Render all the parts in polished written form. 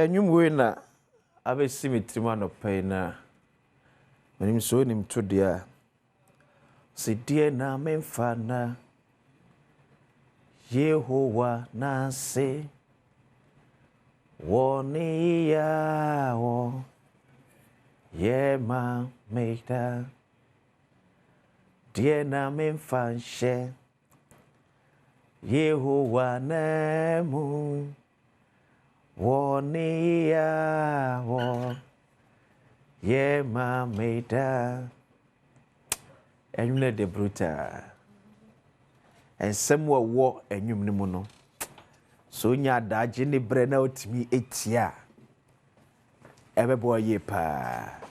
Enyumwena abe simitri no pena. Manim so nim to dia. Se die na memfana. Yehowa na se. Woni ya wo. Yema meita. Die na memfanshe. Yehowa na mu. Woni ya wo. Yema meita. Enyumne de bruta. Ensem wo enyum ni mu no. So nya daje ni bre na otimi etia. Ebebo ye pa.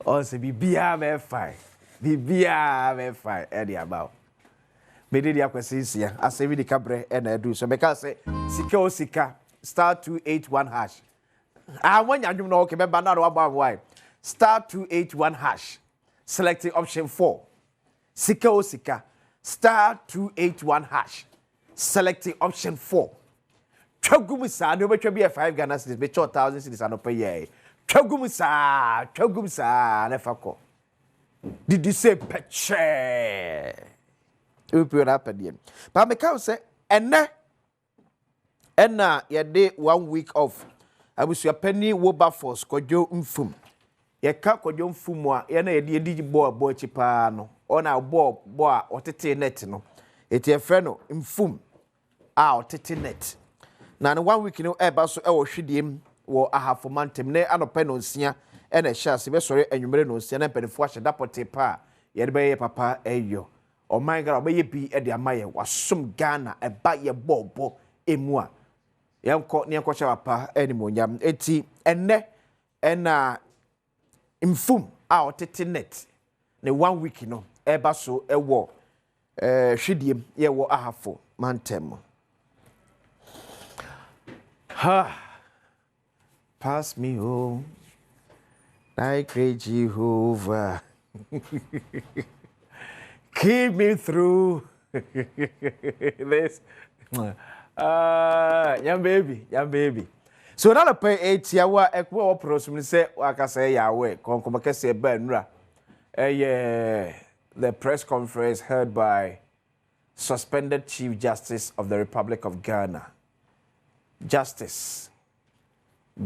O se bibia me fine. Bibia me fine e dey about. Me dey akwesisia asebi di kabre e na edu so me ka say sika o sika *281 hash. Ah when anyum no okay me ba na about why. *281 selecting option 4. Sika o sika *281 selecting option 4. Twagumsa no betwa be 5 Ghana cedis be 1,000 cedis anopa ye. Twagumsa na fako. Did you say peche? Upi na pediem. But me ka say enne ye day 1 week off. Abusu penny woba force kodwo mfum. Ye ka kodwo mfum a ye na ye di bo chipa no. Ona bo a otete net no. Eti e frɛ no mfum a otete net. Na 1 week no eba so e wo hwediem wo ahafomantem ne anopa no nsia e na hya se be sori anwumere no nsia na mpedefo ahye dapote pa ye de be ye papa eyo. Oh my God, obey bi e de amaye wasom Ghana eba ye bobo emu a. Yanko ne yanko hya papa animonyam eti enne na mfum a otete net ne 1 week no eba so ewo hwediem ye wo ahafo mantem. Ha, pass me home, thy great Jehovah. Keep me through this. Young baby. So now the pay 8 year ekwo oprosum say waka say yawe konkoma kese ba nura. The press conference held by suspended Chief Justice of the Republic of Ghana, Justice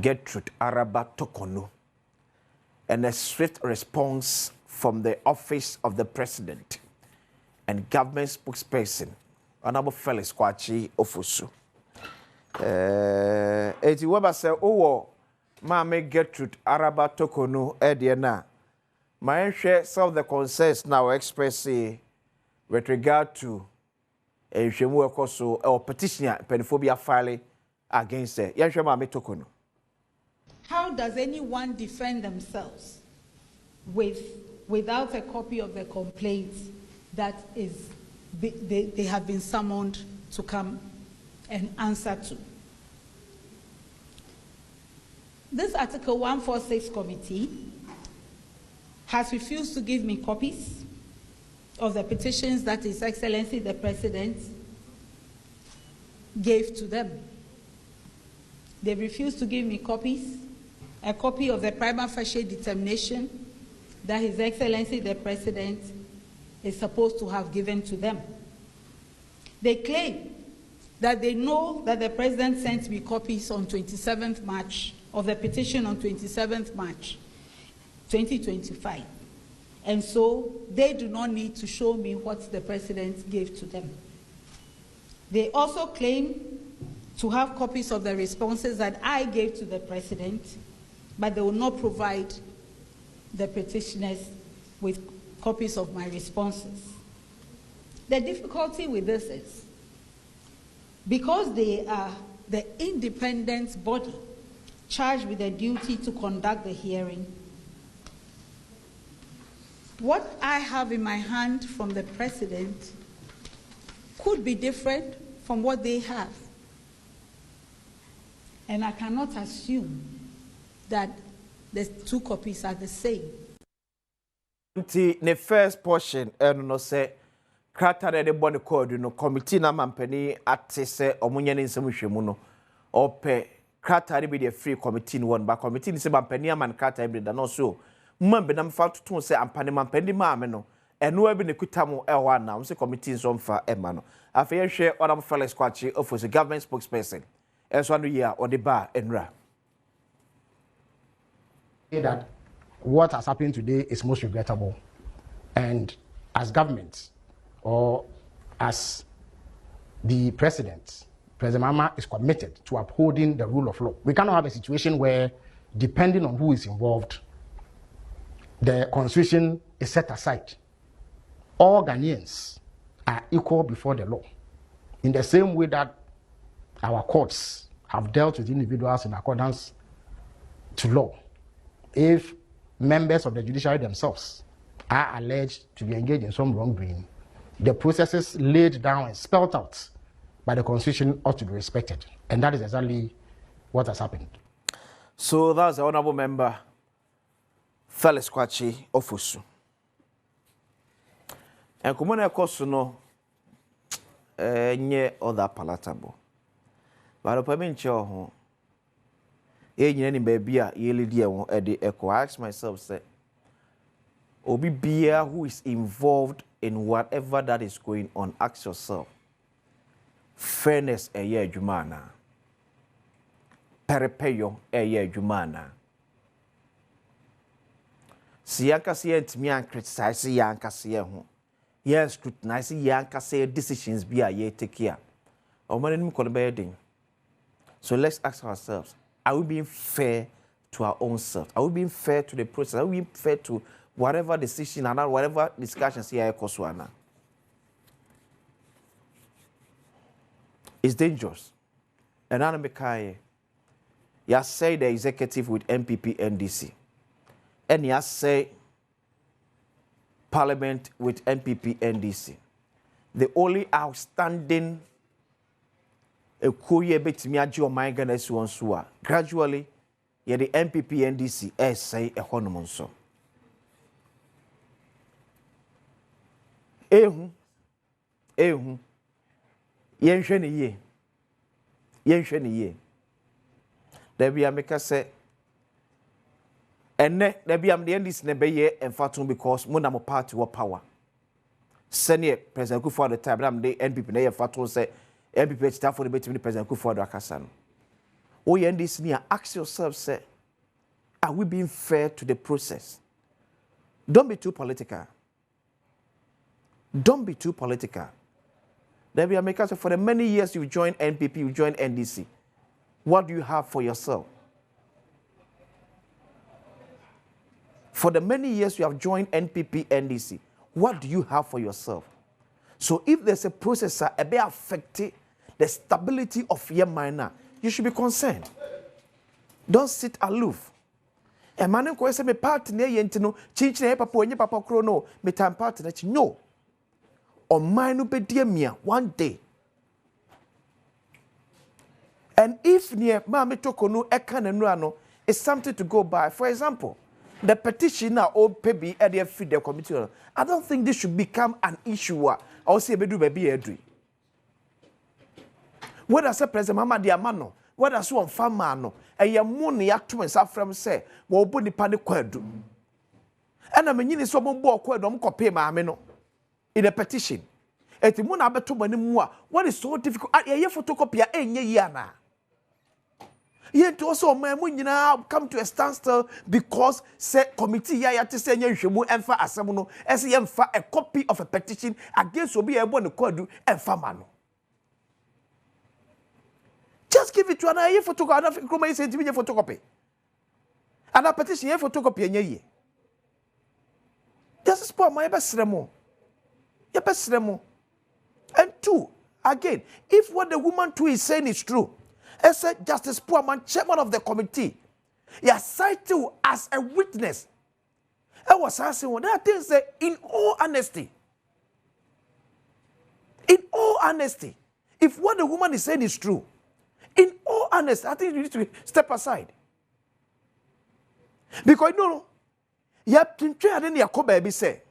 Gertrude Araba Tokono, and a swift response from the Office of the President and Government Spokesperson, Honorable Felix Kwachi Ofosu. Eti waba se owo Mame Gertrude Araba Tokono ediena. My share some of the concerns now expressing with regard to a shemu ekoso or petitioner pedophobia filing against her. Yanhwe Mame Tokono. How does anyone defend themselves without a copy of the complaint that is they have been summoned to come and answer to? This Article 146 committee has refused to give me copies of the petitions that His Excellency the President gave to them. They refused to give me a copy of the prima facie determination that His Excellency the President is supposed to have given to them. They claim that they know that the President sent me copies on 27th March of the petition on 27th March 2025. And so they do not need to show me what the President gave to them. They also claim to have copies of the responses that I gave to the President, but they will not provide the petitioners with copies of my responses. The difficulty with this is, because they are the independent body charged with the duty to conduct the hearing, what I have in my hand from the President could be different from what they have. And I cannot assume that the two copies are the same. The first portion, no say, Krata de body code, no committee na mampeni ate se omunye ni nsemu hwemu no. Ope krata be the free committee one ba committee ni se bampani man krata be da no so mmambe na mfa to se ampane mampani ma me no eno abi ne kutamo e ho ana se committee so mfa e ma no afa ye hwe Honorable Felix Kwachi of the government spokesperson enso anu ye a ode ba enra that what has happened today is most regrettable, and as government or as the President Mama is committed to upholding the rule of law. We cannot have a situation where, depending on who is involved, the constitution is set aside. All Ghanaians are equal before the law, in the same way that our courts have dealt with individuals in accordance to law. If members of the judiciary themselves are alleged to be engaged in some wrongdoing, the processes laid down and spelled out by the Constitution ought to be respected. And that is exactly what has happened. So that's the Honorable Member Felix Kwachi of Osu. And kumona koso no nye other palatable. But open cho ho nyina ni baby a ye ledi e won e de echo. I ask myself say obi bia who is involved in whatever that is going on, ask yourself, fairness e ye adwuma na, perepeyo e ye adwuma na. Si yanka se ntimi an criticize yanka se ho, yes scrutinize yanka se decisions bi a ye take here. O man nim ko be den. So let's ask ourselves, are we being fair to our own self? Are we being fair to the process? Are we being fair to whatever decision and whatever discussions here Koswana? It's dangerous. And I'm Mekaye. You say the executive with MPP NDC. And you say Parliament with MPP NDC. The only outstanding gradually, yeah, the MPP NDC say a honomonso. Yen sheni ye. There be a make say, and there be am the NDC nebe ye and fatum because monamo party wa power. Senior President Kufuor the time, I'm the NPP na ye fatum say. MPP staff for the between President Kufuor Akasan. Oh, yeah, this near ask yourself, say, are we being fair to the process? Don't be too political. Don't be too political. Then we are making for the many years you joined NPP, you joined NDC. What do you have for yourself? For the many years you have joined NPP, NDC, what do you have for yourself? So if there's a process that may affect the stability of your mind, you should be concerned. Don't sit aloof. A man who says, "Me party near yentino, change ne papa wenye papa krono, me time party that you know." Or mine will be dear me one day. And if near Mammy Tokono, Ekan and Rano is something to go by. For example, the petition now old Pebby at the feed committee. I don't think this should become an issue. I'll say baby Edri. What I say President Mama Diamano, what I saw on Famano, and your money at twins are from say, well, put the panic quadru. And I mean, it's so more quadrum copy my ameno in a petition. At the moon, I bet to more. What is so difficult? I hear photocopy a yana. Yet also, my when you now come to a standstill because say committee ya to say you should move and for Asem as a copy of a petition against will be able to call and famano. Just give it to an eye photocopy. And a petition here photocopy in ye. Just spot my best remo. Your best remo. And two, again, if what the woman too is saying is true, as a Justice Poorman, chairman of the committee, you are cited as a witness. I was asking what that thing say in all honesty. In all honesty, if what the woman is saying is true, in all honesty, I think you need to step aside. Because you have to try and your baby say.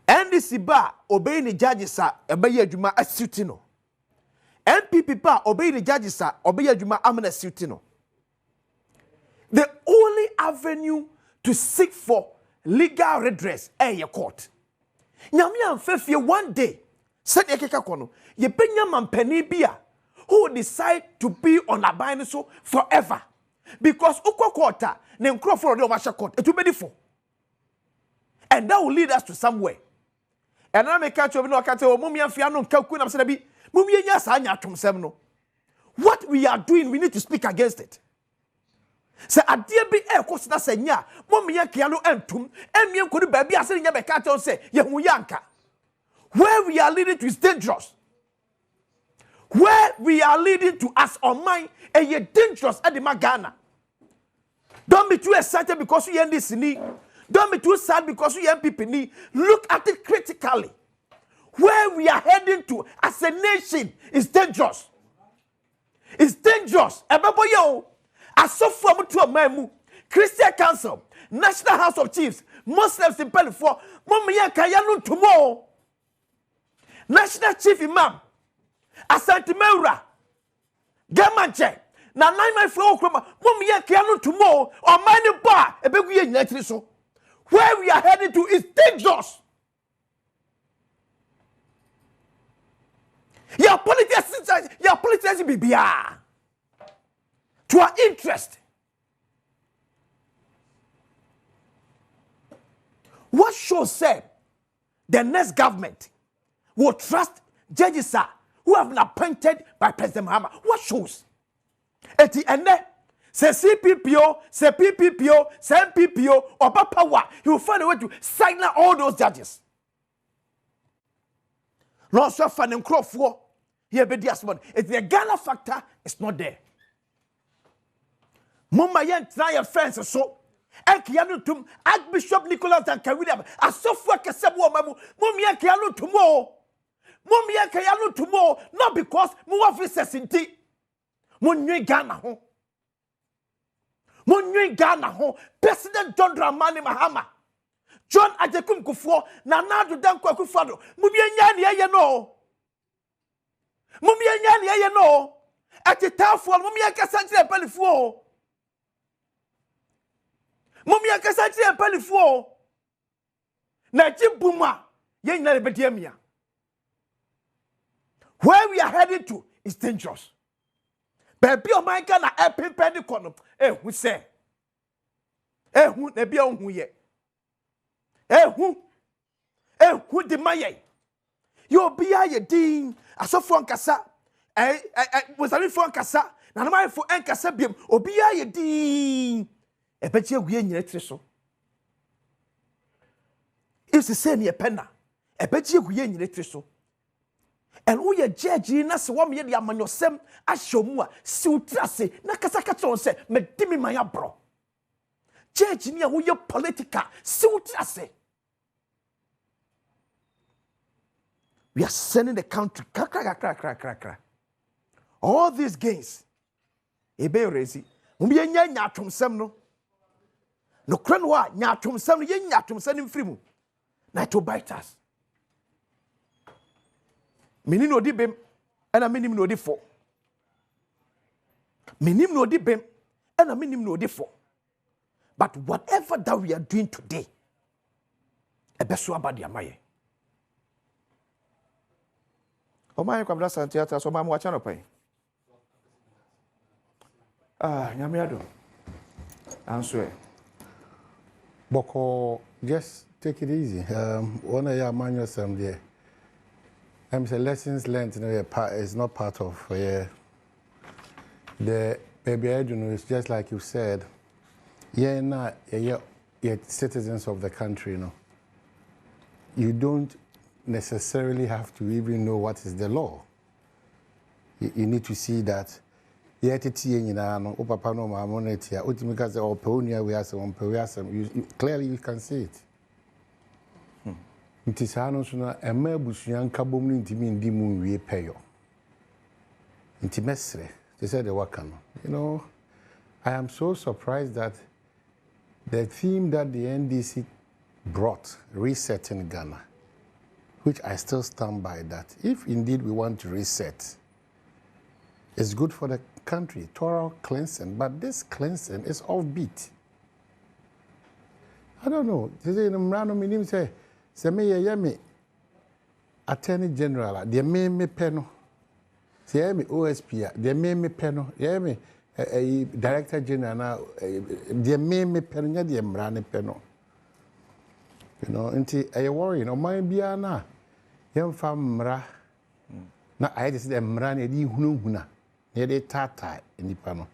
And this bar obeying the judges are a bayaduma as sutino. MPP pa obey the judges are obey adwuma amena suit no. The only avenue to seek for legal redress your court. Nyame amfefie one day said ekeka kono ye penya mampani bia who decide to be on aban so forever because ukwa quarter ne nkrofo de obasha court etubedifo, and that will lead us to somewhere. And I make catch of no kate o mumia fiano nkaku na se bi mumia nya sa anya atomsem no. What we are doing, we need to speak against it. Se adie bi ekosina se nya mumia kiano entum emie nkodu ba bi ase nya be catch on say ye hu yanka. Where we are leading to is dangerous. Where we are leading to as on mine and you're dangerous at the Magana. Don't be too excited because you end this knee. Don't be too sad because you people need. Look at it critically. Where we are heading to as a nation is dangerous. It's dangerous. Everybody, yo, as so far to a man, Christian Council, National House of Chiefs, Muslims in Pelifo, Mumia Kayanu tomorrow. National Chief Imam, Asante Meura, Gamanche, na 9 my flow kroma, Mumia Kayanu tomorrow, or many bar, a big year so. Where we are heading to is dangerous. Your politics be bia to our interest. What shows said the next government will trust judges who have been appointed by President Mahama? What shows? At the end, say CPPO, say PPPO, say MPPO, or power, he will find a way to sign all those judges. No, so far, and crop for here be diaspora. It's the Ghana factor, it's not there. Mama yen try your friends so. Enkianu Archbishop Nicholas and William. As so far as mamu. Mumia kianu tomorrow. Mumia kianu tomorrow. Not because mu officers in tea. Munye Ghana ho. Munye Ghana ho. President John Dramani Mahama. John Ajekum Kufuor. Nanadu Danko Kufado. Mumia nyani ye no. Mumia nyani ye no. At the town for Mumia Casanti Pelifuo. Mumia Casanti Pelifuo. Na Jimbuma. Yen na Betiamia. Where we are headed to is dangerous. Baby, oh my God, na pendicono. Who say? Who ne be on who ye? Who de maye? You be a dean. I saw for Cassa. Was a for Cassa. Now my for Encasabium. Or be a dean. A betcha we in your treso. It's the same year penna. A betcha we in your treso. And we are judging us 1 year yamanosem ashomua sutrase na kasaka chonse medimi maya bro. Judging ya we political sutrase. We are sending the country crack. All these gains. Ebe rezi. Umye nya tumsem no. No krenwa nya tumsem no ye nya tumsem mfrimu. Na to bite us. Minim no di bem, and I minim no di fo. Minim no di bem, and I minim no di fo. But whatever that we are doing today, a best one about the amaye. Oh my God, that's theater. So I'm watching up. Nyame Adom. Answer. Boko, just take it easy. One of your manuals there. I'm saying lessons learned, is not part of the baby. It's just like you said. You're citizens of the country, You don't necessarily have to even know what is the law. You need to see that. Clearly, you can see it. Ntisano suna ema busuyan kabom ni ntimi ndi mu wie peyo. Ntimesre, they said the wakano. I am so surprised that the theme that the NDC brought, resetting Ghana, which I still stand by that. If indeed we want to reset, It's good for the country, thorough cleansing, but this cleansing is offbeat. I don't know. Say me Attorney General, they made me penno. Say me OSP, they made me penno. Me Director General, they made me penno. They mrane penno. You know, until I worry, no, my biana, young famra. Now I just say mrane di huna. Near the tata in the panel.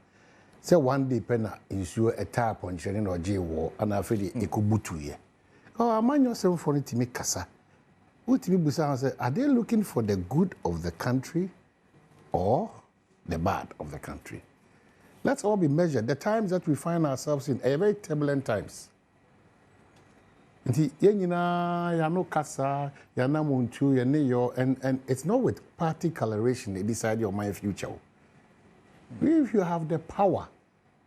Say one day penna ensure a tap on sharing or J war and I feel it could boot to ye. Oh, I mind yourself for it to make casa. What me busa say, are they looking for the good of the country or the bad of the country? Let's all be measured. The times that we find ourselves in are very turbulent times. And it's not with party coloration they decide your my future. If you have the power,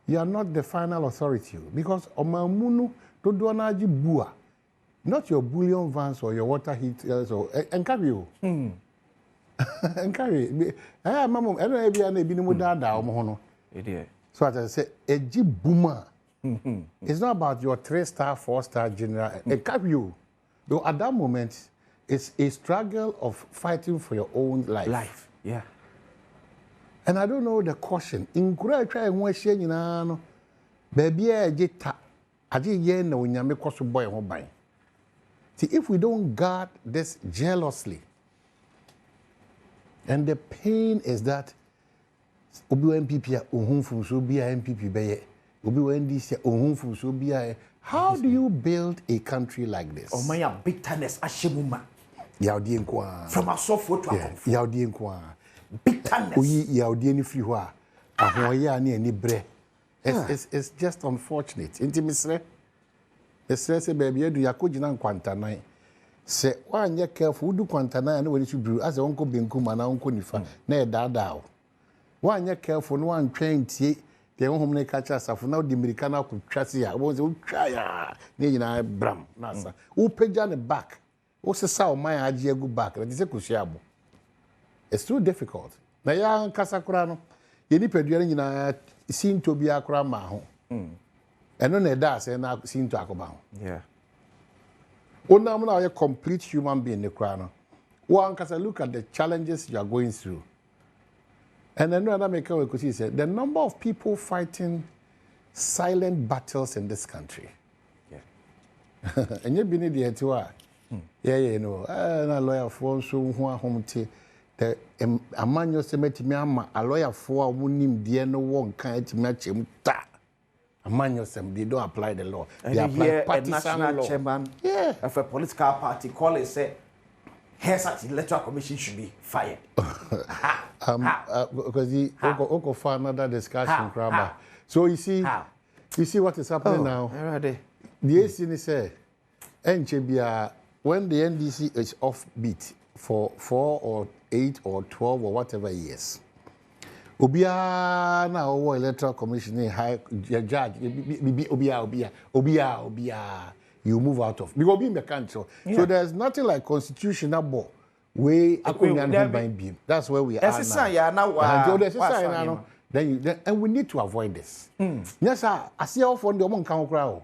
you are not the final authority because omamunu to do anaji bua, not your bullion vans or your water heaters or encourage you. Encourage. Mama, I don't know if you know so as I say, a jeep boomer. It's not about your 3-star, 4-star general. Encourage you. Though at that moment, it's a struggle of fighting for your own life. Yeah. And I don't know the caution. In Korea, try and watch you know, baby, I did no nyame koso boy ho ban. See, if we don't guard this jealously, and the pain is that obi MPP ohunfum so bi MPP beye, obi NDC ohunfum so bi. How do you build a country like this? Oh my bitterness ashemuma. Yaudi nkwa. From a software to a comfort. Yaudi nkwa. Bitterness. Oyi yaudi eni free hwa. Ahoye ani eni bre. It's just unfortunate. Intimisre. The stress baby you do yakojina nkwantanai. Se wanye careful do kwantanai and when you brew as a uncle benkuma na uncle nifa na e dada. Wanye careful no one train tie the home ne catch us now the Americana could trust ya. Was try ya. Ne na bram nasa. Who peja ne back. O se sa o my agie go back. Let say kushiabo. It's too difficult. Na ya kasakura no. Ye ni pedua nyina sin to bia kura ma ho. Eno na da say na sin to akoba ho. Yeah. Onam na a complete human being ne kura no. One can look at the challenges you are going through. And then another maker we could see said the number of people fighting silent battles in this country. Yeah. And you been the to yeah, you know, na lawyer for so who are home to the amanyo semeti me ama a lawyer for wonim de no one kind to match him ta. Amanyo sem they don't apply the law. They apply partisan law. Chairman of a political party call it say Hesat electoral commission should be fired. Because he go for another discussion, Kraba. So you see what is happening now. Already. The ACN say, when the NDC is offbeat for 4 or 8 or 12 or whatever years, Obia now electoral commission high judge Obia. You move out of because being the country. Yeah. So there's nothing like constitutional law. That's where we are now. And we need to avoid this. Yes, sir. I see how from the among crowd.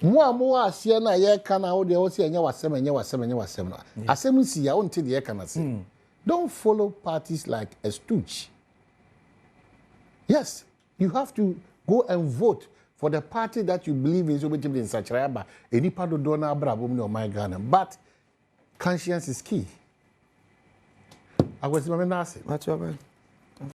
More see na ye can out the OC and your 7 Asem see ya until the can say. Don't follow parties like a stooge. Yes, you have to go and vote for the party that you believe in, so in such a any part of Donna Brabum or my Ghana. But conscience is key. I was Asem. What's your man?